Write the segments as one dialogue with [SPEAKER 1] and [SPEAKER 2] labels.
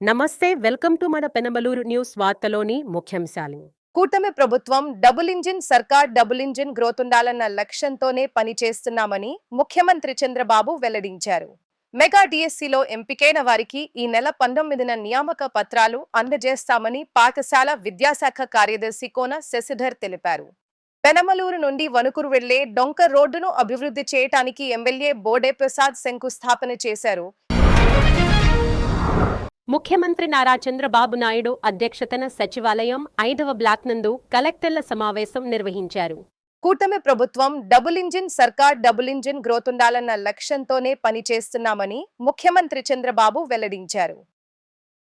[SPEAKER 1] నమస్తే welcome to మన Penamaluru news వార్తలోని ముఖ్యాంశాలు.
[SPEAKER 2] కూటమి ప్రభుత్వం డబుల్ ఇంజిన్ సర్కార్ డబుల్ ఇంజిన్ గ్రోత్ ఉండాలన్న లక్ష్యంతోనే పనిచేస్తున్నామని ముఖ్యమంత్రి చంద్రబాబు వెల్లడించారు. మెగా డిఎస్సిలో ఎంపికైన వారికి ఈ నెల 19న నియామక పత్రాలు అందజేస్తామని పాఠశాల విద్యాశాఖ కార్యదర్శి కోన శశిధర్ తెలిపారు. పెనమలూరు నుండి వణుకూరు వెళ్లే డొంక రోడ్డును అభివృద్ధి చేయడానికి ఎమ్మెల్యే బోడే ప్రసాద్ శంకుస్థాపన చేశారు.
[SPEAKER 1] ముఖ్యమంత్రి నారా చంద్రబాబు నాయుడు అధ్యక్షతన సచివాలయం 5వ బ్లాక్ నందు కలెక్టర్ల సమావేశం నిర్వహించారు.
[SPEAKER 2] కూటమి ప్రభుత్వం డబుల్ ఇంజిన్ సర్కార్ డబుల్ ఇంజిన్ గ్రోత్ ఉండాలన్న లక్ష్యంతోనే పనిచేస్తున్నామని ముఖ్యమంత్రి చంద్రబాబు వెల్లడించారు.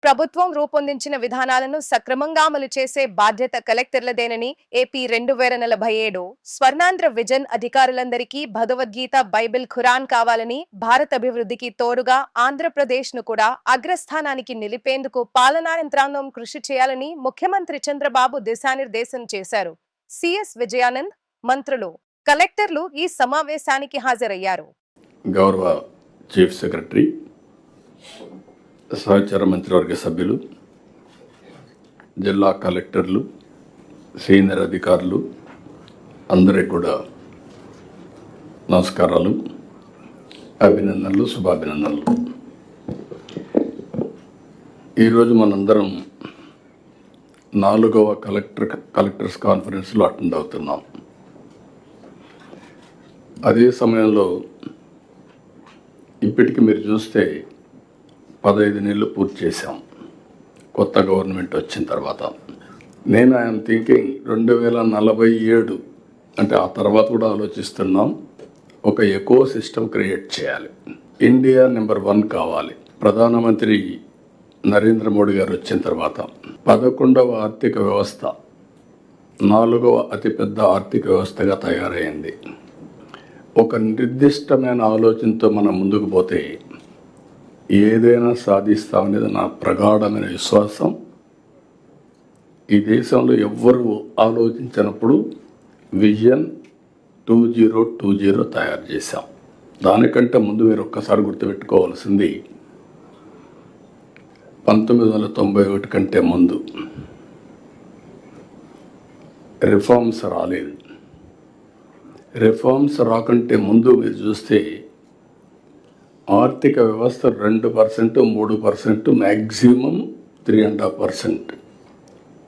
[SPEAKER 2] ప్రభుత్వం రూపొందించిన విధానాలను సక్రమంగా అమలు చేసే బాధ్యత కలెక్టర్లదేనని, ఏపీ 2047 స్వర్ణాంధ్ర విజన్ అధికారులందరికీ భగవద్గీత, బైబిల్, ఖురాన్ కావాలని, భారత అభివృద్ధికి తోడుగా ఆంధ్రప్రదేశ్ను కూడా అగ్రస్థానానికి నిలిపేందుకు పాలనా యంత్రాంగం కృషి చేయాలని ముఖ్యమంత్రి చంద్రబాబు దిశానిర్దేశం చేశారు. సిఎస్ విజయానంద్, మంత్రులు, కలెక్టర్లు ఈ సమావేశానికి హాజరయ్యారు.
[SPEAKER 3] గౌరవ చీఫ్ సెక్రటరీ, సహచర మంత్రివర్గ సభ్యులు, జిల్లా కలెక్టర్లు, సీనియర్ అధికారులు అందరికీ కూడా నమస్కారాలు, అభినందనలు, శుభాభినందనలు. ఈరోజు మనందరం 4వ కలెక్టర్స్ కాన్ఫరెన్స్లో అటెండ్ అవుతున్నాం. అదే సమయంలో ఇప్పటికి మీరు చూస్తే 15 నెలలు పూర్తి చేశాం కొత్త గవర్నమెంట్ వచ్చిన తర్వాత. నేను ఐఎమ్ థింకింగ్ 2047 అంటే ఆ తర్వాత కూడా ఆలోచిస్తున్నాం. ఒక ఎకో సిస్టమ్ క్రియేట్ చేయాలి. ఇండియా నెంబర్ 1 కావాలి. ప్రధానమంత్రి నరేంద్ర మోడీ గారు వచ్చిన తర్వాత 11వ ఆర్థిక వ్యవస్థ 4వ అతిపెద్ద ఆర్థిక వ్యవస్థగా తయారైంది. ఒక నిర్దిష్టమైన ఆలోచనతో మనం ముందుకు పోతే ఏదైనా సాధిస్తామనేది నా ప్రగాఢమైన విశ్వాసం. ఈ దేశంలో ఎవ్వరూ ఆలోచించినప్పుడు విజన్ 2020 తయారు చేశాం. దానికంటే ముందు మీరు ఒక్కసారి గుర్తుపెట్టుకోవాల్సింది 1991 కంటే ముందు రిఫార్మ్స్ రాలేదు. రిఫార్మ్స్ రాకంటే ముందు మీరు చూస్తే ఆర్థిక వ్యవస్థ 2%, 3%, మ్యాక్సిమం 3.5%.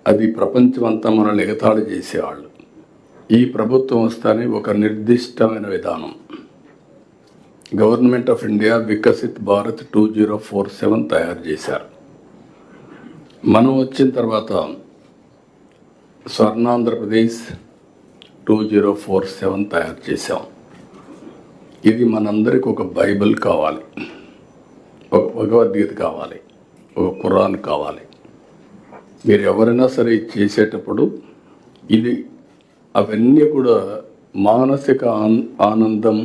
[SPEAKER 3] అది ప్రపంచమంతా మనల్ని ఎగతాళి చేసేవాళ్ళు. ఈ ప్రభుత్వం వస్తానే ఒక నిర్దిష్టమైన విధానం, government of India Viksit Bharat 2047 తయారు చేశారు. మనం వచ్చిన తర్వాత స్వర్ణాంధ్రప్రదేశ్ 2047 తయారు చేశాం. ఇది మనందరికి ఒక బైబిల్ కావాలి, ఒక భగవద్గీత కావాలి, ఒక ఖురాన్ కావాలి. మీరు ఎవరైనా సరే చేసేటప్పుడు ఇది అవన్నీ కూడా మానసిక ఆనందం,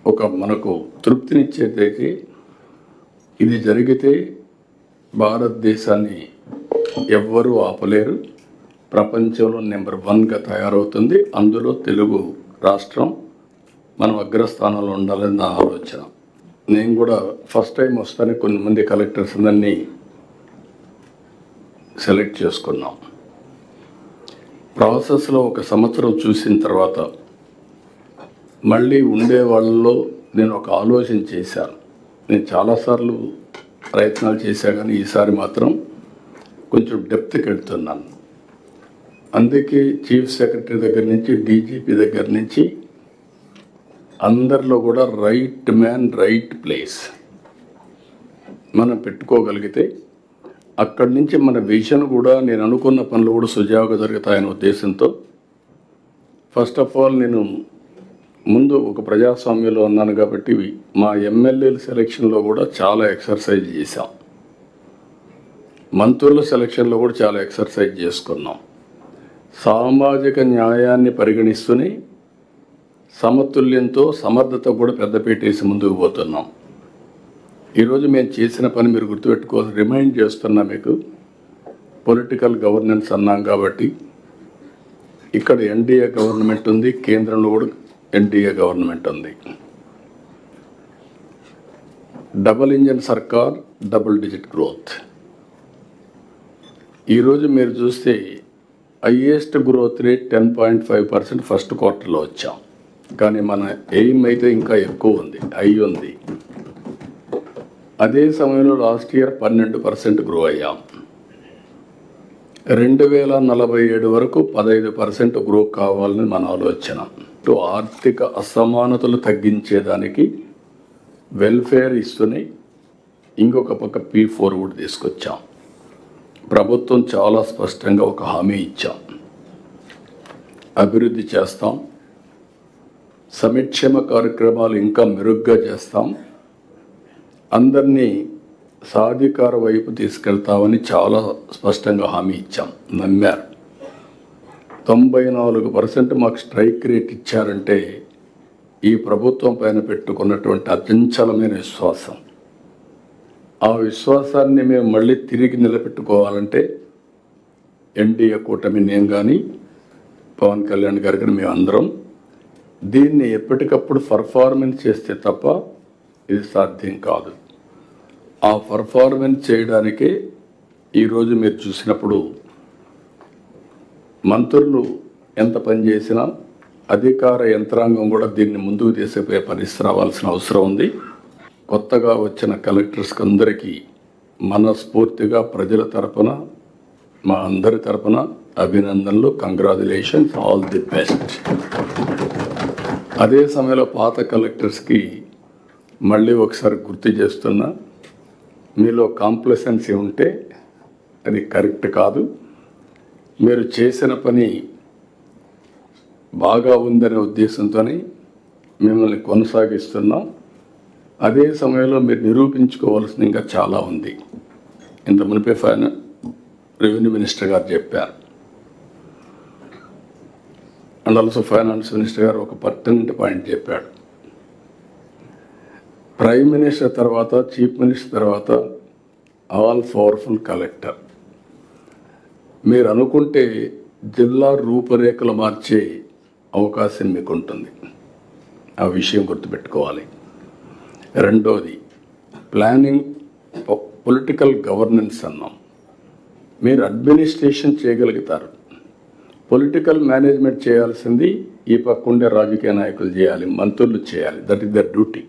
[SPEAKER 3] ఒక మనకు తృప్తినిచ్చేదైతే ఇది జరిగితే భారతదేశాన్ని ఎవ్వరూ ఆపలేరు. ప్రపంచంలో నెంబర్ 1గా తయారవుతుంది. అందులో తెలుగు రాష్ట్రం మనం అగ్రస్థానంలో ఉండాలని నా ఆలోచన. నేను కూడా ఫస్ట్ టైం వస్తానే కొంతమంది కలెక్టర్స్ అందరినీ సెలెక్ట్ చేసుకున్నాం. ప్రాసెస్లో 1 సంవత్సరం చూసిన తర్వాత మళ్ళీ ఉండే వాళ్ళలో నేను ఒక ఆలోచన చేశాను. నేను చాలాసార్లు ప్రయత్నాలు చేశా, కానీ ఈసారి మాత్రం కొంచెం డెప్త్కి వెళ్తున్నాను. అందుకే చీఫ్ సెక్రటరీ దగ్గర నుంచి డీజీపీ దగ్గర నుంచి అందరిలో కూడా రైట్ మ్యాన్ రైట్ ప్లేస్ మనం పెట్టుకోగలిగితే అక్కడి నుంచి మన విజన్ కూడా, నేను అనుకున్న పనులు కూడా సుజావుగా జరుగుతాయనే ఉద్దేశంతో ఫస్ట్ ఆఫ్ ఆల్ నేను ముందు ఒక ప్రజాస్వామ్యంలో ఉన్నాను కాబట్టి మా ఎమ్మెల్యేల సెలక్షన్లో కూడా చాలా ఎక్సర్సైజ్ చేశాం. మంత్రుల సెలక్షన్లో కూడా చాలా ఎక్సర్సైజ్ చేసుకున్నాం. సామాజిక న్యాయాన్ని పరిగణిస్తూనే సమతుల్యంతో సమర్థత కూడా పెద్దపీటేసి ముందుకు పోతున్నాం. ఈరోజు మేము చేసిన పని మీరు గుర్తుపెట్టుకోవాలి. రిమైండ్ చేస్తున్నా మీకు, పొలిటికల్ గవర్నెన్స్ అన్నాం కాబట్టి ఇక్కడ ఎన్డీఏ గవర్నమెంట్ ఉంది, కేంద్రంలో కూడా ఎన్డీఏ గవర్నమెంట్ ఉంది. డబుల్ ఇంజన్ సర్కార్ డబుల్ డిజిట్ గ్రోత్. ఈరోజు మీరు చూస్తే హైయెస్ట్ గ్రోత్ రేట్ 10.5% ఫస్ట్ క్వార్టర్లో వచ్చాం. కానీ మన ఎయిమ్ అయితే ఇంకా ఎక్కువ ఉంది, ఉంది. అదే సమయంలో లాస్ట్ ఇయర్ 12% గ్రో అయ్యాం. 2047 వరకు 15% గ్రో కావాలని మన ఆలోచన. ఆర్థిక అసమానతలు తగ్గించేదానికి వెల్ఫేర్ ఇస్తూనే ఇంకొక పక్క P4 కూడా తీసుకొచ్చాం. ప్రభుత్వం చాలా స్పష్టంగా ఒక హామీ ఇచ్చాం, అభివృద్ధి చేస్తాం, సంక్షేమ కార్యక్రమాలు ఇంకా మెరుగ్గా చేస్తాం, అందరినీ సాధికార వైపు తీసుకెళ్తామని చాలా స్పష్టంగా హామీ ఇచ్చాం. నమ్మారు. 94% మాకు స్ట్రైక్ రేట్ ఇచ్చారంటే ఈ ప్రభుత్వం పైన పెట్టుకున్నటువంటి అచంచలమైన విశ్వాసం. ఆ విశ్వాసాన్ని మేము మళ్ళీ తిరిగి నిలబెట్టుకోవాలంటే ఎన్డీఏ కూటమి, నేను కానీ పవన్ కళ్యాణ్ గారు కానీ మేమందరం దీన్ని ఎప్పటికప్పుడు పర్ఫార్మెన్స్ చేస్తే తప్ప ఇది సాధ్యం కాదు. ఆ పర్ఫార్మెన్స్ చేయడానికే ఈరోజు మీరు చూసినప్పుడు మంత్రులు ఎంత పనిచేసినా అధికార యంత్రాంగం కూడా దీన్ని ముందుకు తీసుకుపోయే పరిస్థితి రావాల్సిన అవసరం ఉంది. కొత్తగా వచ్చిన కలెక్టర్స్కి అందరికీ మనస్ఫూర్తిగా ప్రజల తరపున, మా అందరి తరపున అభినందనలు, కంగ్రాచులేషన్స్, ఆల్ ది బెస్ట్. అదే సమయంలో పాత కలెక్టర్స్కి మళ్ళీ ఒకసారి గుర్తు చేస్తున్నా, మీలో కాంప్లసెన్సీ ఉంటే అది కరెక్ట్ కాదు. మీరు చేసిన పని బాగా ఉందనే ఉద్దేశంతోనే మిమ్మల్ని కొనసాగిస్తున్నాం. అదే సమయంలో మీరు నిరూపించుకోవాల్సింది ఇంకా చాలా ఉంది. ఇంత మునిపే రెవెన్యూ మినిస్టర్ గారు చెప్పారు, అండ్ ఆల్సో ఫైనాన్స్ మినిస్టర్ గారు ఒక పర్టెంట్ పాయింట్ చెప్పాడు. ప్రైమ్ మినిస్టర్ తర్వాత, చీఫ్ మినిస్టర్ తర్వాత ఆల్ పవర్ఫుల్ కలెక్టర్. మీరు అనుకుంటే జిల్లా రూపురేఖలు మార్చే అవకాశం మీకు ఉంటుంది. ఆ విషయం గుర్తుపెట్టుకోవాలి. రెండోది ప్లానింగ్, పొలిటికల్ గవర్నెన్స్ అన్నాం. మీరు అడ్మినిస్ట్రేషన్ చేయగలుగుతారు, పొలిటికల్ మేనేజ్మెంట్ చేయాల్సింది ఈ పక్కుండే రాజకీయ నాయకులు చేయాలి, మంత్రులు చేయాలి. That is their duty.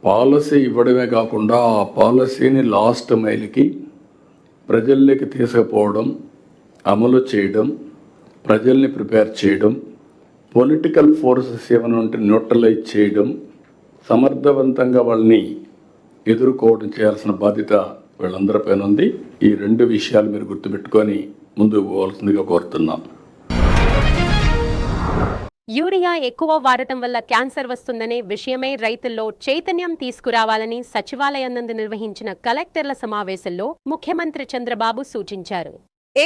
[SPEAKER 3] Policy ఇవ్వడమే కాకుండా ఆ పాలసీని లాస్ట్ మైల్కి ప్రజల్లోకి తీసుకుపోవడం, అమలు చేయడం, ప్రజల్ని ప్రిపేర్ చేయడం, పొలిటికల్ ఫోర్సెస్ ఏమైనా ఉంటే న్యూట్రలైజ్ చేయడం, సమర్థవంతంగా వాళ్ళని ఎదుర్కోవడం చేయాల్సిన బాధ్యత వీళ్ళందరిపైన ఉంది. ఈ రెండు విషయాలు మీరు గుర్తుపెట్టుకొని ముందుకు పోవాల్సిందిగా కోరుతున్నాం.
[SPEAKER 1] యూరియా ఎక్కువ వాడటం వల్ల క్యాన్సర్ వస్తుందనే విషయమై రైతుల్లో చైతన్యం తీసుకురావాలని సచివాలయం నందు నిర్వహించిన కలెక్టర్ల సమావేశంలో ముఖ్యమంత్రి చంద్రబాబు సూచించారు.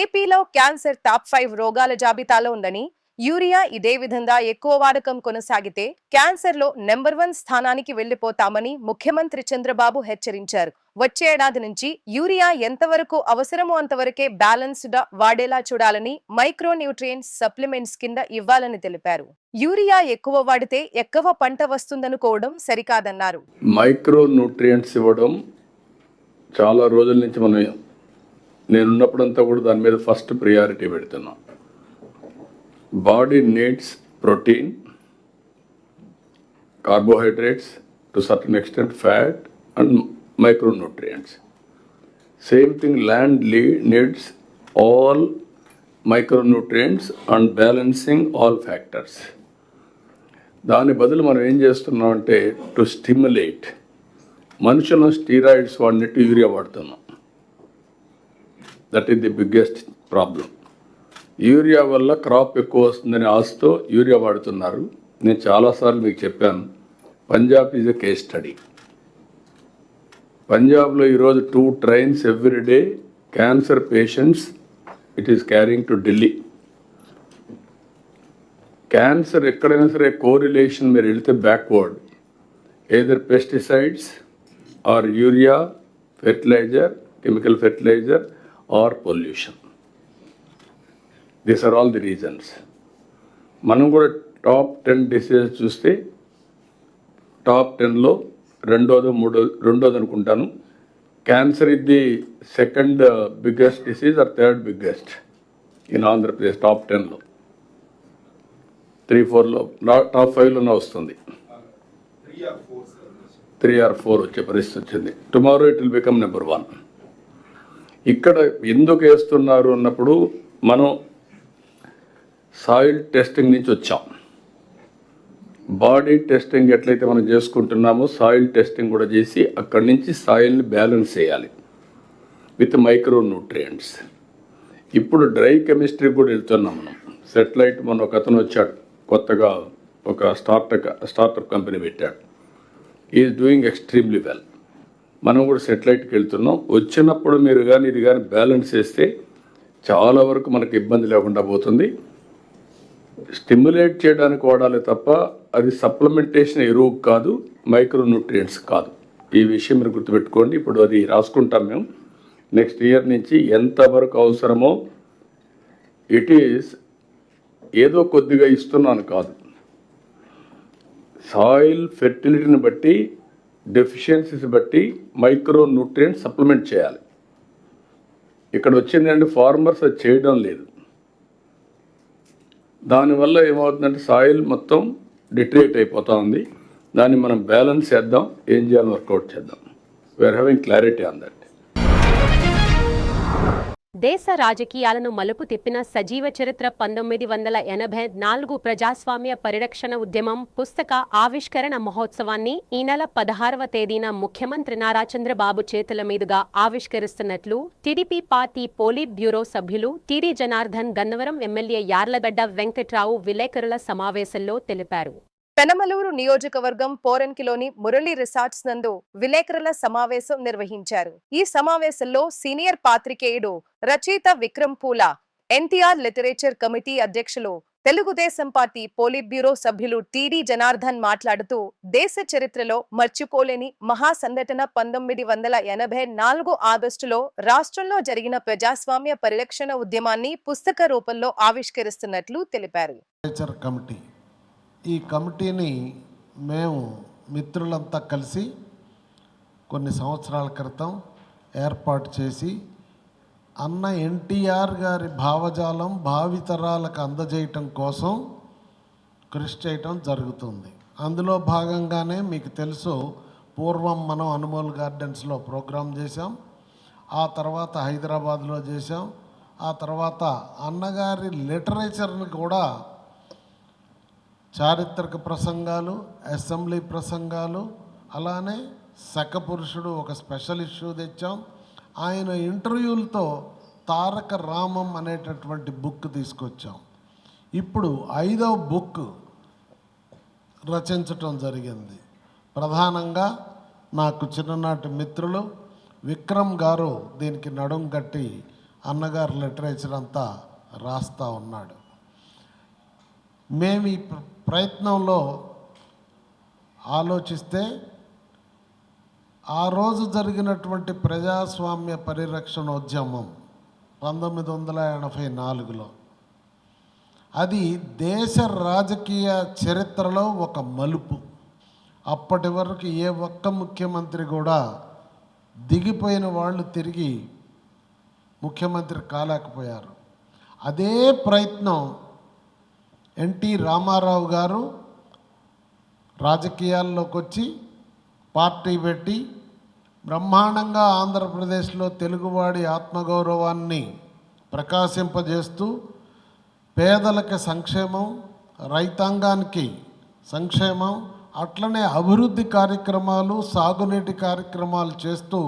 [SPEAKER 2] ఏపీలో క్యాన్సర్ టాప్ 5 రోగాల జాబితాలో ఉందని, యూరియా ఇదే విధంగా ఎక్కువ వాడకం కొనసాగితే క్యాన్సర్ లో నెంబర్ 1 స్థానానికి వెళ్లిపోతామని ముఖ్యమంత్రి చంద్రబాబు హెచ్చరించారు. వచ్చే ఏడాది నుంచి యూరియా ఎంతవరకు అవసరమో అంతవరకే బ్యాలెన్స్డ్ వాడేలా చూడాలని మైక్రో న్యూట్రియంట్స్ సప్లిమెంట్స్ కింద ఇవ్వాలని తెలిపారు. యూరియా ఎక్కువ వాడితే ఎక్కువ పంట వస్తుందనుకోవడం సరికాదన్నారు.
[SPEAKER 3] మైక్రో న్యూట్రియంట్స్ ఇవ్వడం చాలా రోజుల నుంచి నేనున్నప్పుడంతా కూడా దాని మీద ఫస్ట్ ప్రియారిటీ పెడుతున్నాం. Body needs protein, carbohydrates, to certain extent fat and micronutrients. Same thing, land needs all micronutrients and balancing all factors. దాని బదులు మనం ఏం చేస్తున్నాం అంటే టు స్టిమ్యులేట్, మనుషులను స్టీరాయిడ్స్ వాడినట్టు యూరియా వాడుతున్నాం. That is the biggest problem. Urea వల్ల క్రాప్ ఎక్కువ వస్తుందని ఆశతో యూరియా వాడుతున్నారు. నేను చాలాసార్లు మీకు చెప్పాను, Punjab is a case study. పంజాబ్లో ఈరోజు 2 trains every day cancer patients it is carrying to Delhi. Cancer ఎక్కడైనా సరే కోరిలేషన్ మీరు వెళితే backward, either pesticides or urea, fertilizer, chemical fertilizer or pollution. These are all the reasons. మనం కూడా టాప్ 10 డిసీజెస్ చూస్తే top 10లో రెండోది అనుకుంటాను Cancer is the second biggest disease or third biggest in Andhra Pradesh, top 10 లో, 3-4 లో, top 5 లోనే వస్తుంది. 3 or 4 వచ్చే పరిస్థితి వచ్చింది. Tomorrow it will become number 1. ఇక్కడ ఎందుకు వేస్తున్నారు అన్నప్పుడు మనం సాయిల్ టెస్టింగ్ నుంచి వచ్చాం. బాడీ టెస్టింగ్ ఎట్లయితే మనం చేసుకుంటున్నామో సాయిల్ టెస్టింగ్ కూడా చేసి అక్కడి నుంచి సాయిల్ని బ్యాలెన్స్ చేయాలి విత్ మైక్రో న్యూట్రియంట్స్. ఇప్పుడు డ్రై కెమిస్ట్రీ కూడా వెళ్తున్నాం మనం. సెటిలైట్ మన ఒక అతను వచ్చాడు, కొత్తగా ఒక స్టార్టప్ కంపెనీ పెట్టాడు. Is doing extremely well. మనం కూడా సెటిలైట్కి వెళ్తున్నాం. వచ్చినప్పుడు మీరు కానీ ఇది కానీ బ్యాలెన్స్ చేస్తే చాలా వరకు మనకు ఇబ్బంది లేకుండా పోతుంది. స్టిమ్యులేట్ చేయడానికి వాడాలి తప్ప అది సప్లిమెంటేషన్ ఎరువు కాదు, మైక్రో న్యూట్రియంట్స్ కాదు. ఈ విషయం మీరు గుర్తుపెట్టుకోండి. ఇప్పుడు అది రాసుకుంటాం మేము. నెక్స్ట్ ఇయర్ నుంచి ఎంతవరకు అవసరమో ఇట్ ఈస్ ఏదో కొద్దిగా ఇస్తున్నాను కాదు, సాయిల్ ఫెర్టిలిటీని బట్టి డెఫిషియన్సీస్ బట్టి మైక్రో న్యూట్రియంట్ సప్లిమెంట్ చేయాలి. ఇక్కడ వచ్చిందంటే ఫార్మర్స్ అది చేయడం లేదు. దానివల్ల ఏమవుతుందంటే సాయిల్ మొత్తం డిట్రేట్ అయిపోతూ ఉంది. దాన్ని మనం బ్యాలెన్స్ చేద్దాం, ఏం చేయాలని వర్కౌట్ చేద్దాం. We are having clarity on that.
[SPEAKER 1] దేశ రాజకీయాలను మలుపు తిప్పిన సజీవ చరిత్ర 1984 ప్రజాస్వామ్య పరిరక్షణ ఉద్యమం పుస్తక ఆవిష్కరణ మహోత్సవాన్ని ఈ నెల 16వ తేదీన ముఖ్యమంత్రి నారా చంద్రబాబు చేతుల మీదుగా ఆవిష్కరిస్తున్నట్లు టీడీపీ పార్టీ పోలిట్ బ్యూరో సభ్యులు టీడీ జనార్దన్, గన్నవరం ఎమ్మెల్యే యార్లగడ్డ వెంకట్రావు విలేకరుల సమావేశంలో తెలిపారు.
[SPEAKER 2] పెనమలూరు నియోజకవర్గం పోరెన్కిలోని మురళి రిసార్ట్స్ నందు విలేకరుల సమావేశం నిర్వహించారు. ఈ సమావేశంలో సీనియర్ పాత్రికేయుడు రచయిత విక్రమ్ పూల, ఎన్టీఆర్ లిటరేచర్ కమిటీ అధ్యక్షులు, తెలుగుదేశం పార్టీ పోలిట్ బ్యూరో సభ్యులు టీడీ జనార్దన్ మాట్లాడుతూ దేశ చరిత్రలో మర్చిపోలేని మహా సంఘటన 1984 ఆగస్టులో రాష్ట్రంలో జరిగిన ప్రజాస్వామ్య పరిరక్షణ ఉద్యమాన్ని పుస్తక రూపంలో ఆవిష్కరిస్తున్నట్లు తెలిపారు.
[SPEAKER 4] ఈ కమిటీని మేము మిత్రులంతా కలిసి కొన్ని సంవత్సరాల క్రితం ఏర్పాటు చేసి అన్న ఎన్టీఆర్ గారి భావజాలం భావితరాలకు అందజేయటం కోసం కృషి చేయటం జరుగుతుంది. అందులో భాగంగానే మీకు తెలుసు, పూర్వం మనం అనుమోల్ గార్డెన్స్లో ప్రోగ్రాం చేశాం, ఆ తర్వాత హైదరాబాద్లో చేశాం, ఆ తర్వాత అన్నగారి లిటరేచర్ని కూడా చారిత్రక ప్రసంగాలు, అసెంబ్లీ ప్రసంగాలు, అలానే సకపురుషుడు ఒక స్పెషల్ ఇష్యూ తెచ్చాం. ఆయన ఇంటర్వ్యూలతో తారక రామం అనేటటువంటి బుక్ తీసుకొచ్చాం. ఇప్పుడు 5వ బుక్ రచించటం జరిగింది. ప్రధానంగా నాకు చిన్ననాటి మిత్రులు విక్రమ్ గారు దీనికి నడుం కట్టి అన్నగారు లిటరేచర్ అంతా రాస్తూ ఉన్నాడు. మేము ఈ ప్రయత్నంలో ఆలోచిస్తే ఆ రోజు జరిగినటువంటి ప్రజాస్వామ్య పరిరక్షణోద్యమం 1984లో అది దేశ రాజకీయ చరిత్రలో ఒక మలుపు. అప్పటి వరకు ఏ ఒక్క ముఖ్యమంత్రి కూడా దిగిపోయిన వాళ్ళు తిరిగి ముఖ్యమంత్రి కాలేకపోయారు. అదే ప్రయత్నం ఎన్టీ రామారావు గారు రాజకీయాల్లోకి వచ్చి పార్టీ పెట్టి బ్రహ్మాండంగా ఆంధ్రప్రదేశ్లో తెలుగువాడి ఆత్మగౌరవాన్ని ప్రకాశింపజేస్తూ పేదలకు సంక్షేమం, రైతాంగానికి సంక్షేమం, అట్లనే అభివృద్ధి కార్యక్రమాలు, సాగునీటి కార్యక్రమాలు చేస్తూ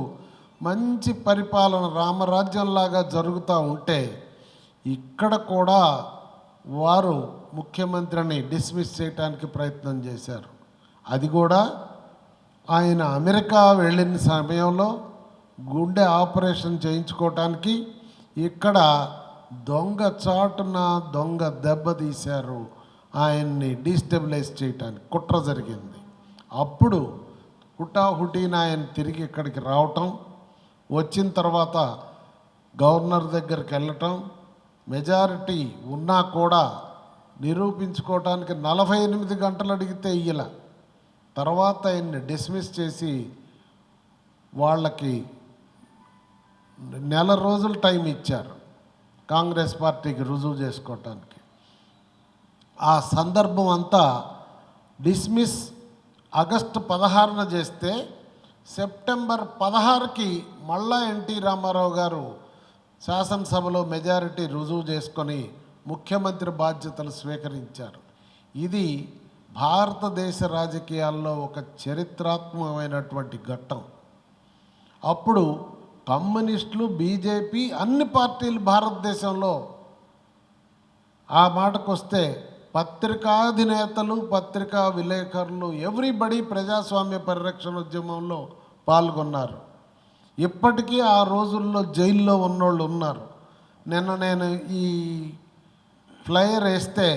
[SPEAKER 4] మంచి పరిపాలన రామరాజ్యంలాగా జరుగుతూ ఉంటే ఇక్కడ కూడా వారు ముఖ్యమంత్రిని డిస్మిస్ చేయడానికి ప్రయత్నం చేశారు. అది కూడా ఆయన అమెరికా వెళ్ళిన సమయంలో గుండె ఆపరేషన్ చేయించుకోవటానికి ఇక్కడ దొంగ చాటున దొంగ దెబ్బతీశారు. ఆయన్ని డీస్టెబిలైజ్ చేయటానికి కుట్ర జరిగింది. అప్పుడు హుటాహుటీన ఆయన తిరిగి ఇక్కడికి రావటం, వచ్చిన తర్వాత గవర్నర్ దగ్గరికి వెళ్ళటం, మెజారిటీ ఉన్నా కూడా నిరూపించుకోవటానికి 48 గంటలు అడిగితే ఇయ్యల. తర్వాత ఆయన్ని డిస్మిస్ చేసి వాళ్ళకి నెల రోజులు టైం ఇచ్చారు కాంగ్రెస్ పార్టీకి రుజువు చేసుకోవటానికి. ఆ సందర్భం అంతా డిస్మిస్ ఆగస్టు 16న చేస్తే సెప్టెంబర్ 16కి మళ్ళా ఎన్టీ రామారావు గారు శాసనసభలో మెజారిటీ రుజువు చేసుకొని ముఖ్యమంత్రి బాధ్యతలు స్వీకరించారు. ఇది భారతదేశ రాజకీయాల్లో ఒక చరిత్రాత్మకమైనటువంటి ఘట్టం. అప్పుడు కమ్యూనిస్టులు, బీజేపీ, అన్ని పార్టీలు భారతదేశంలో, ఆ మాటకొస్తే పత్రికాధినేతలు, పత్రికా విలేకరులు, ఎవ్రీబడి ప్రజాస్వామ్య పరిరక్షణ ఉద్యమంలో పాల్గొన్నారు. ఇప్పటికీ ఆ రోజుల్లో జైల్లో ఉన్నోళ్ళు ఉన్నారు. నిన్న నేను ఈ ఫ్లైయర్ వేస్తే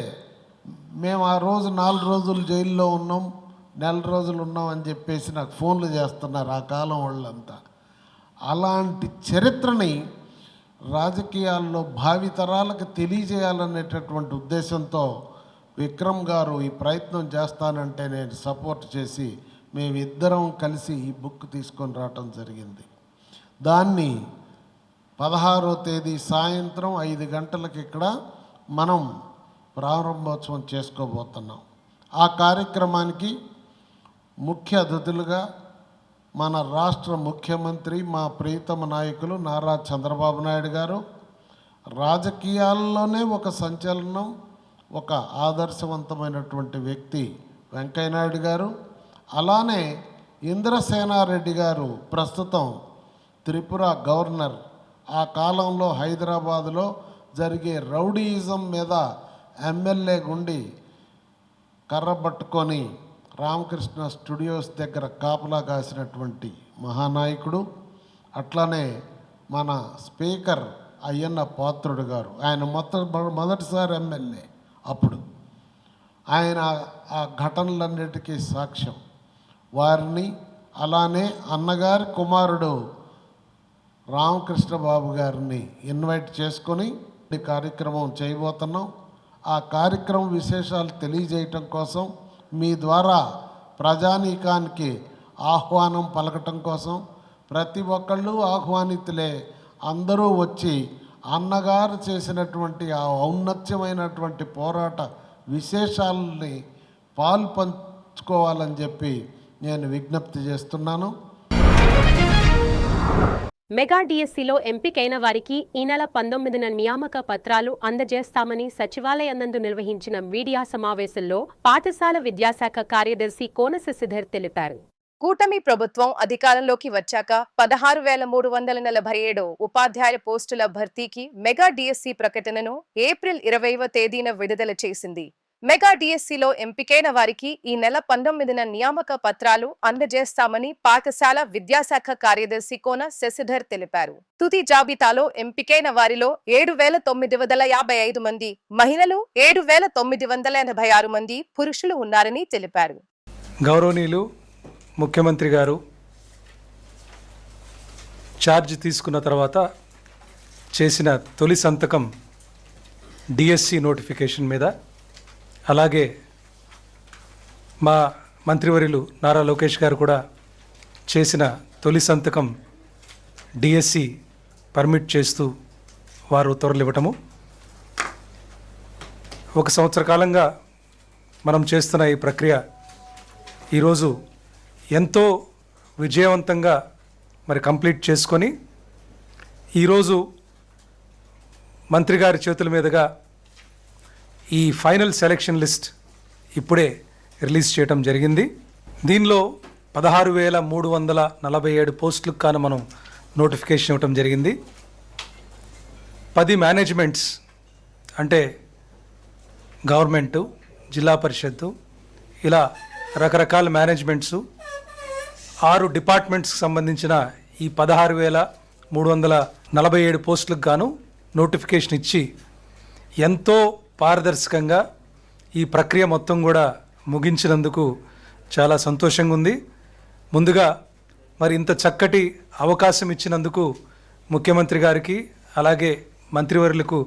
[SPEAKER 4] మేము ఆ రోజు 4 రోజులు జైల్లో ఉన్నాం, నెల రోజులు ఉన్నాం అని చెప్పేసి నాకు ఫోన్లు చేస్తున్నారు ఆ కాలం వాళ్ళంతా. అలాంటి చరిత్రని రాజకీయాల్లో భావితరాలకు తెలియజేయాలనేటటువంటి ఉద్దేశంతో విక్రమ్ గారు ఈ ప్రయత్నం చేస్తానంటే నేను సపోర్ట్ చేసి మేమిద్దరం కలిసి ఈ బుక్ తీసుకొని రావటం జరిగింది. దాన్ని 16వ తేదీ సాయంత్రం 5 గంటలకు ఇక్కడ మనం ప్రారంభోత్సవం చేసుకోబోతున్నాం. ఆ కార్యక్రమానికి ముఖ్య అతిథులుగా మన రాష్ట్ర ముఖ్యమంత్రి, మా ప్రియతమ నాయకులు నారా చంద్రబాబు నాయుడు గారు, రాజకీయాల్లోనే ఒక సంచలనం, ఒక ఆదర్శవంతమైనటువంటి వ్యక్తి వెంకయ్యనాయుడు గారు, అలానే ఇంద్రసేనారెడ్డి గారు ప్రస్తుతం త్రిపుర గవర్నర్, ఆ కాలంలో హైదరాబాదులో జరిగే రౌడీయిజం మీద ఎమ్మెల్యే గుండి కర్ర పట్టుకొని రామకృష్ణ స్టూడియోస్ దగ్గర కాపలా కాసినటువంటి మహానాయకుడు. అట్లానే మన స్పీకర్ అయ్యన్న పాత్రుడు గారు, ఆయన మొదటిసారి ఎమ్మెల్యే. అప్పుడు ఆయన ఆ ఘటనలన్నిటికీ సాక్ష్యం. వారిని, అలానే అన్నగారి కుమారుడు రామకృష్ణ బాబు గారిని ఇన్వైట్ చేసుకొని ఈ కార్యక్రమం చేయబోతున్నాం. ఆ కార్యక్రమం విశేషాలు తెలియజేయటం కోసం, మీ ద్వారా ప్రజానీకానికి ఆహ్వానం పలకటం కోసం, ప్రతి ఒక్కళ్ళు ఆహ్వానితులే, అందరూ వచ్చి అన్నగారు చేసినటువంటి ఆ ఔన్నత్యమైనటువంటి పోరాట విశేషాలని పంచుకోవాలని చెప్పి నేను విజ్ఞప్తి చేస్తున్నాను.
[SPEAKER 1] మెగా డిఎస్సిలో ఎంపికైన వారికి ఈ నెల 19న నియామక పత్రాలు అందజేస్తామని సచివాలయం నందు నిర్వహించిన మీడియా సమావేశంలో పాఠశాల విద్యాశాఖ కార్యదర్శి కోన శశిధర్ తెలిపారు.
[SPEAKER 2] కూటమి ప్రభుత్వం అధికారంలోకి వచ్చాక 16,347 ఉపాధ్యాయుల పోస్టుల భర్తీకి మెగా డిఎస్సి ప్రకటనను ఏప్రిల్ 20వ తేదీన విడుదల చేసింది. మెగా డిఎస్సిలో ఎంపికైన వారికి ఈ నెల 19న నియామక పత్రాలు అందజేస్తామని పాఠశాల విద్యాశాఖ కార్యదర్శి కోన శశిధర్ తెలిపారు. తుది జాబితాలో ఎంపికైన వారిలో 7,955 మంది మహిళలు, 7,986 మంది పురుషులు ఉన్నారని తెలిపారు.
[SPEAKER 5] గౌరవనీయులు ముఖ్యమంత్రి గారు ఛార్జ్ తీసుకున్న తర్వాత చేసిన తొలి సంతకం డిఎస్సి నోటిఫికేషన్ మీద, అలాగే మా మంత్రివర్యులు నారా లోకేష్ గారు కూడా చేసిన తొలి సంతకం డిఎస్సి పర్మిట్ చేస్తూ వారు ఉత్తర్వులివ్వటము. 1 సంవత్సర కాలంగా మనం చేస్తున్న ఈ ప్రక్రియ ఈరోజు ఎంతో విజయవంతంగా కంప్లీట్ చేసుకొని, ఈరోజు మంత్రి గారి చేతుల మీదుగా ఈ ఫైనల్ సెలక్షన్ లిస్ట్ ఇప్పుడే రిలీజ్ చేయడం జరిగింది. దీనిలో 16,347 పోస్టులకు కాను మనం నోటిఫికేషన్ ఇవ్వటం జరిగింది. 10 మేనేజ్మెంట్స్ అంటే గవర్నమెంటు, జిల్లా పరిషత్తు, ఇలా రకరకాల మేనేజ్మెంట్స్, 6 డిపార్ట్మెంట్స్కి సంబంధించిన ఈ 16,347 పోస్టులకు గాను నోటిఫికేషన్ ఇచ్చి ఎంతో పారదర్శకంగా ఈ ప్రక్రియ మొత్తం కూడా ముగించినందుకు చాలా సంతోషంగా ఉంది. ముందుగా ఇంత చక్కటి అవకాశం ఇచ్చినందుకు ముఖ్యమంత్రి గారికి, అలాగే మంత్రివర్యులకు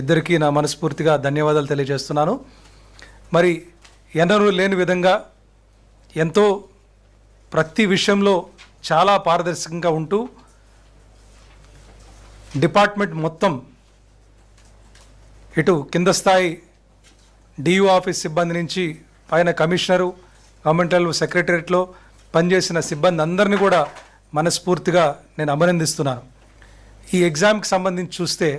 [SPEAKER 5] ఇద్దరికీ నా మనస్ఫూర్తిగా ధన్యవాదాలు తెలియజేస్తున్నాను. ఎన్నడూ లేని విధంగా ఎంతో ప్రతి విషయంలో చాలా పారదర్శకంగా ఉంటూ డిపార్ట్మెంట్ మొత్తం ఇటు కింద స్థాయి డియూ ఆఫీస్ సిబ్బంది నుంచి పైన కమిషనరు, గవర్నమెంటల్ సెక్రటరియట్లో పనిచేసిన సిబ్బంది అందరినీ కూడా మనస్ఫూర్తిగా నేను అభినందిస్తున్నాను. ఈ ఎగ్జామ్కి సంబంధించి చూస్తే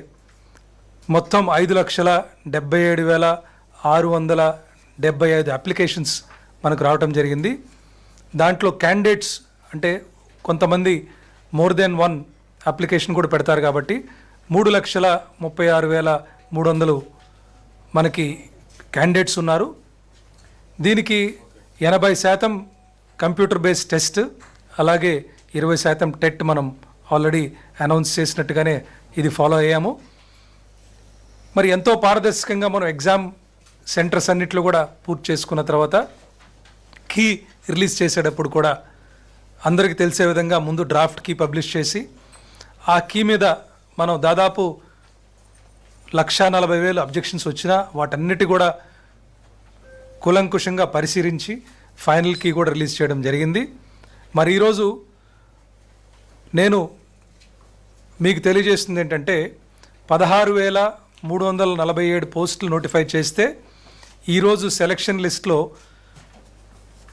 [SPEAKER 5] మొత్తం 5,77,675 అప్లికేషన్స్ మనకు రావటం జరిగింది. దాంట్లో క్యాండిడేట్స్ అంటే కొంతమంది మోర్ దెన్ 1 అప్లికేషన్ కూడా పెడతారు కాబట్టి 3,36,300 మనకి క్యాండిడేట్స్ ఉన్నారు. దీనికి 80% కంప్యూటర్ బేస్డ్ టెస్ట్, అలాగే 20% టెట్ మనం ఆల్రెడీ అనౌన్స్ చేసినట్టుగానే ఇది ఫాలో అయ్యాము. మరి ఎంతో పారదర్శకంగా మనం ఎగ్జామ్ సెంటర్స్ అన్నిట్లో కూడా పూర్తి చేసుకున్న తర్వాత కీ రిలీజ్ చేసేటప్పుడు కూడా అందరికీ తెలిసే విధంగా ముందు డ్రాఫ్ట్ కీ పబ్లిష్ చేసి ఆ కీ మీద మనం దాదాపు 1,40,000 అబ్జెక్షన్స్ వచ్చినా వాటన్నిటి కూడా కూలంకుషంగా పరిశీలించి ఫైనల్ కీ కూడా రిలీజ్ చేయడం జరిగింది. మరి ఈరోజు నేను మీకు తెలియజేస్తుంది ఏంటంటే 16,347 పోస్టులు నోటిఫై చేస్తే ఈరోజు సెలక్షన్ లిస్ట్లో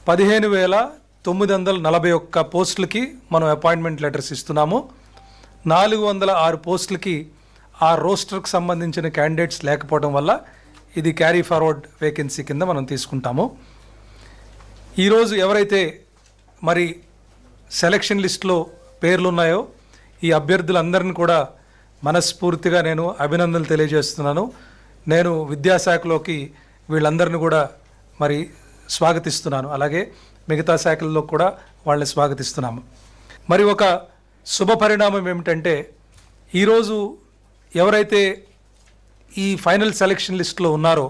[SPEAKER 5] 15,941 పోస్టులకి మనం అపాయింట్మెంట్ లెటర్స్ ఇస్తున్నాము. 406 పోస్టులకి ఆ రోస్టర్కి సంబంధించిన క్యాండిడేట్స్ లేకపోవడం వల్ల ఇది క్యారీ ఫార్వర్డ్ వేకెన్సీ కింద మనం తీసుకుంటాము. ఈరోజు ఎవరైతే మరి సెలక్షన్ లిస్ట్లో పేర్లు ఉన్నాయో ఈ అభ్యర్థులందరిని కూడా మనస్ఫూర్తిగా నేను అభినందనలు తెలియజేస్తున్నాను. నేను విద్యాశాఖలోకి వీళ్ళందరిని కూడా మరి స్వాగతిస్తున్నాను. అలాగే మిగతా శాఖల్లో కూడా వాళ్ళని స్వాగతిస్తున్నాము. మరి ఒక శుభ పరిణామం ఏమిటంటే ఈరోజు ఎవరైతే ఈ ఫైనల్ సెలక్షన్ లిస్ట్లో ఉన్నారో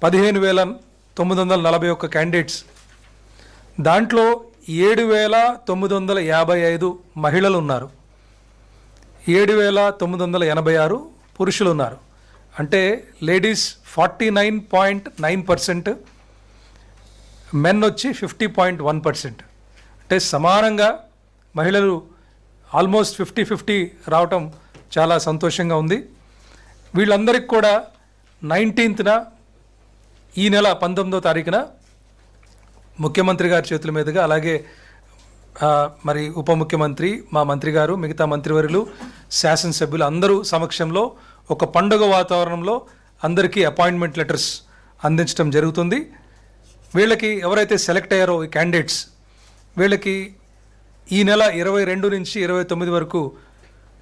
[SPEAKER 5] 15,941 క్యాండిడేట్స్, దాంట్లో 7,955 మహిళలు ఉన్నారు, 7,986 పురుషులు ఉన్నారు. అంటే లేడీస్ 49.9%, మెన్ వచ్చి 50.1%. అంటే సమానంగా మహిళలు ఆల్మోస్ట్ 50-50 రావటం చాలా సంతోషంగా ఉంది. వీళ్ళందరికీ కూడా 19న ఈ నెల 19వ తారీఖున ముఖ్యమంత్రి గారి చేతుల మీదుగా, అలాగే మరి ఉప ముఖ్యమంత్రి, మా మంత్రి గారు, మిగతా మంత్రివర్యులు, శాసనసభ్యులు అందరూ సమక్షంలో ఒక పండుగ వాతావరణంలో అందరికీ అపాయింట్మెంట్ లెటర్స్ అందించడం జరుగుతుంది. వీళ్ళకి ఎవరైతే సెలెక్ట్ అయ్యారో ఈ క్యాండిడేట్స్, వీళ్ళకి ఈ నెల 22 నుంచి 29 వరకు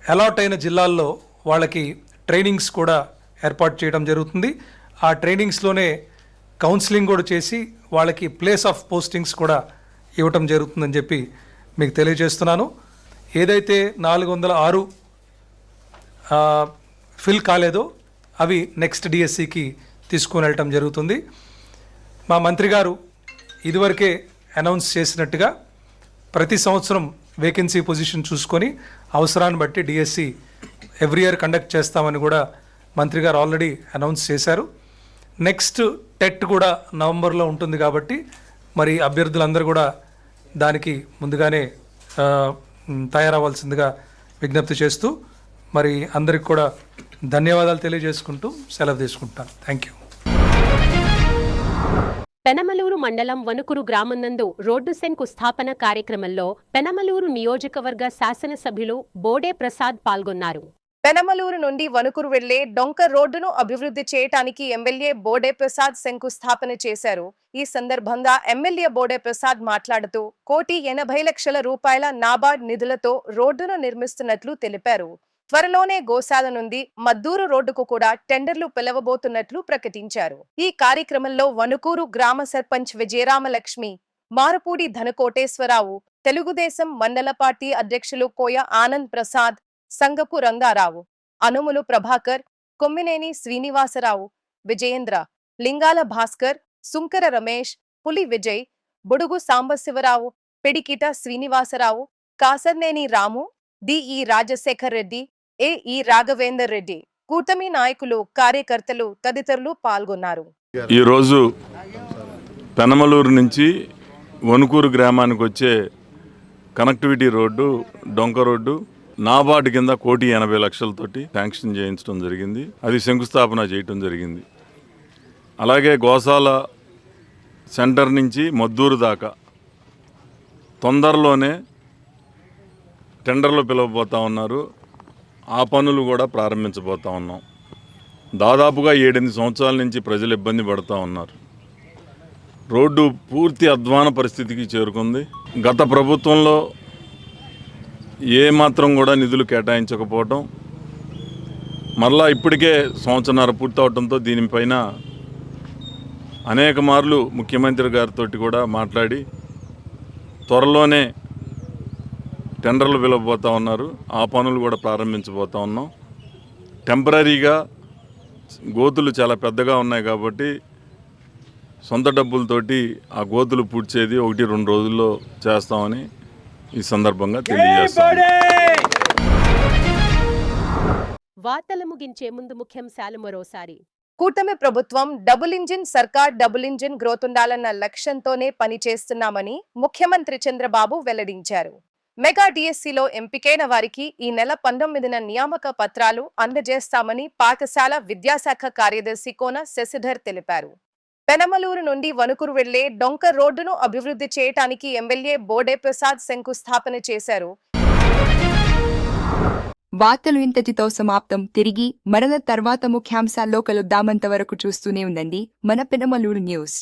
[SPEAKER 5] అలాట్ అయిన జిల్లాల్లో వాళ్ళకి ట్రైనింగ్స్ కూడా ఏర్పాటు చేయడం జరుగుతుంది. ఆ ట్రైనింగ్స్లోనే కౌన్సిలింగ్ కూడా చేసి వాళ్ళకి ప్లేస్ ఆఫ్ పోస్టింగ్స్ కూడా ఇవ్వటం జరుగుతుందని చెప్పి మీకు తెలియజేస్తున్నాను. ఏదైతే 406 ఫిల్ కాలేదో అవి నెక్స్ట్ డిఎస్సికి తీసుకొని వెళ్ళటం జరుగుతుంది. మా మంత్రి గారు ఇదివరకే అనౌన్స్ చేసినట్టుగా ప్రతి సంవత్సరం వేకెన్సీ పొజిషన్ చూసుకొని అవసరాన్ని బట్టి డిఎస్సి ఎవ్రీ ఇయర్ కండక్ట్ చేస్తామని కూడా మంత్రి గారు ఆల్రెడీ అనౌన్స్ చేశారు. నెక్స్ట్ టెట్ కూడా నవంబర్లో ఉంటుంది కాబట్టి మరి అభ్యర్థులందరూ కూడా దానికి ముందుగానే తయారవ్వాల్సిందిగా విజ్ఞప్తి చేస్తూ మరి అందరికి కూడా ధన్యవాదాలు తెలియజేసుకుంటూ సెలవు తీసుకుంటాను. Thank you.
[SPEAKER 1] పెనమలూరు మండలం వణుకురు గ్రామం నందు రోడ్డు శంకుస్థాపన కార్యక్రమంలో పెనమలూరు నియోజకవర్గ శాసనసభ్యులు బోడే ప్రసాద్ పాల్గొన్నారు.
[SPEAKER 2] పెనమలూరు నుండి వణుకురు వెళ్లే డొంక రోడ్డును అభివృద్ధి చేయటానికి ఎమ్మెల్యే బోడే ప్రసాద్ శంకుస్థాపన చేశారు. ఈ సందర్భంగా ఎమ్మెల్యే బోడే ప్రసాద్ మాట్లాడుతూ 1,80,00,000 రూపాయల నాబార్డ్ నిధులతో రోడ్డును నిర్మిస్తున్నట్లు తెలిపారు. త్వరలోనే గోశాల నుండి మద్దూరు రోడ్డుకు కూడా టెండర్లు పిలవబోతున్నట్లు ప్రకటించారు. ఈ కార్యక్రమంలో వణుకూరు గ్రామ సర్పంచ్ విజయరామలక్ష్మి, మారపూడి ధనకోటేశ్వరరావు, తెలుగుదేశం మండల పార్టీ అధ్యక్షులు కోయ ఆనంద్ ప్రసాద్, సంగపు రంగారావు, అనుములు ప్రభాకర్, కొమ్మినేని శ్రీనివాసరావు, విజయేంద్ర, లింగాల భాస్కర్, సుంకర రమేష్, పులి విజయ్, బుడుగు సాంబశివరావు, పిడికిట శ్రీనివాసరావు, కాసర్నేని రాము, డిఈ రాజశేఖర్ రెడ్డి, ఏఈ రాఘవేందర్ రెడ్డి, కూటమి నాయకులు, కార్యకర్తలు తదితరులు పాల్గొన్నారు.
[SPEAKER 6] ఈరోజు పెనమలూరు నుంచి వణుకూరు గ్రామానికి వచ్చే కనెక్టివిటీ రోడ్డు, డొంక రోడ్డు నాబార్డు కింద 1,80,00,000తోటి శాంక్షన్ చేయించడం జరిగింది. అది శంకుస్థాపన చేయటం జరిగింది. అలాగే గోశాల సెంటర్ నుంచి మద్దూరు దాకా తొందరలోనే టెండర్లు పిలవబోతూ ఉన్నారు. ఆ పనులు కూడా ప్రారంభించబోతూ ఉన్నాం. దాదాపుగా 7-8 సంవత్సరాల నుంచి ప్రజలు ఇబ్బంది పడుతూ ఉన్నారు. రోడ్డు పూర్తి అధ్వాన పరిస్థితికి చేరుకుంది. గత ప్రభుత్వంలో ఏమాత్రం కూడా నిధులు కేటాయించకపోవటం, మరలా ఇప్పటికే సంవత్సరన్నర పూర్తవడంతో దీనిపైన అనేక మార్లు ముఖ్యమంత్రి గారితో కూడా మాట్లాడి త్వరలోనే టెండర్లు పిలవబోతూ ఉన్నారు. ఆ పనులు కూడా ప్రారంభించబోతూ ఉన్నాం. టెంపరీగా గోతులు చాలా పెద్దగా ఉన్నాయి కాబట్టి సొంత డబ్బులతోటి ఆ గోతులు పూడ్చేది 1-2 రోజుల్లో చేస్తామని ఈ సందర్భంగా తెలియజేస్తాం.
[SPEAKER 1] వార్తలు ముగించే ముందు ముఖ్యాంశాలు మరోసారి.
[SPEAKER 2] కూటమి ప్రభుత్వం డబుల్ ఇంజిన్ సర్కార్, డబుల్ ఇంజిన్ గ్రోత్ ఉండాలన్న లక్ష్యంతోనే పనిచేస్తున్నామని ముఖ్యమంత్రి చంద్రబాబు వెల్లడించారు. మెగా డిఎస్సిలో ఎంపికైన వారికి ఈ నెల 19న నియామక పత్రాలు అందజేస్తామని పాఠశాల విద్యాశాఖ కార్యదర్శి కోన శశిధర్ తెలిపారు. పెనమలూరు నుండి వణుకూరు వెళ్లే డొంక రోడ్డును అభివృద్ధి చేయడానికి ఎమ్మెల్యే బోడే ప్రసాద్ శంకుస్థాపన చేశారు.
[SPEAKER 7] వార్తలు ఇంతటితో సమాప్తం. తిరిగి మరణ తర్వాత ముఖ్యాంశాల్లో కలుద్దామంతవరకు చూస్తూనే ఉండండి మన పెనమలూరు న్యూస్.